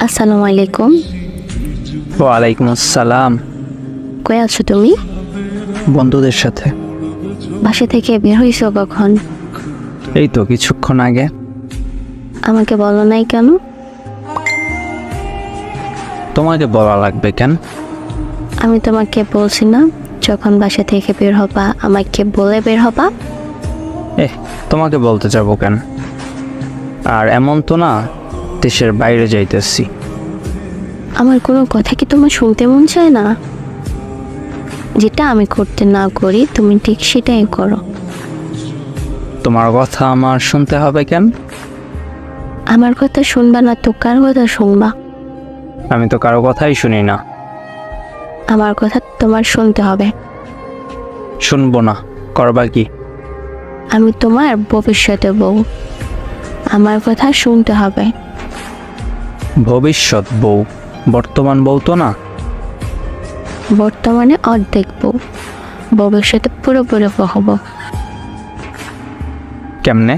আসসালামু আলাইকুম। ওয়ালাইকুম আসসালাম। কই আছো তুমি? বন্ধুদের সাথে। বাসা থেকে বের হইছো কখন? এই তো কিছুক্ষণ আগে। আমাকে বলো নাই কেন? তোমাকে বলা লাগবে কেন? আমি তোমাকে বলছি না যখন বাসা থেকে বের হবা আমাকে বলে বের হবা? তোমাকে বলতে যাবো কেন? আর এমন তো না দেশের বাইরে যাইতেছি। আমার কোনো কথা কি তোমার শুনতে মন চায় না? যেটা আমি করতে না করি তুমি ঠিক সেটাই করো। তোমার কথা আমার শুনতে হবে কেন? আমার কথা শুনবা না তো কার কথা শুনবা? আমি তো কারো কথাই শুনি না। আমার কথা তোমার শুনতে হবে। শুনবো না, করবা কি? আমি তোমার ভবিষ্যতে বউ, আমার কথা শুনতে হবে। ভবিষ্যৎ বউ, বর্তমান বউ তো না। বর্তমানে অর্ধেক বউ, ভবিষ্যতে পুরোপুরি বউ হব। কেমনে?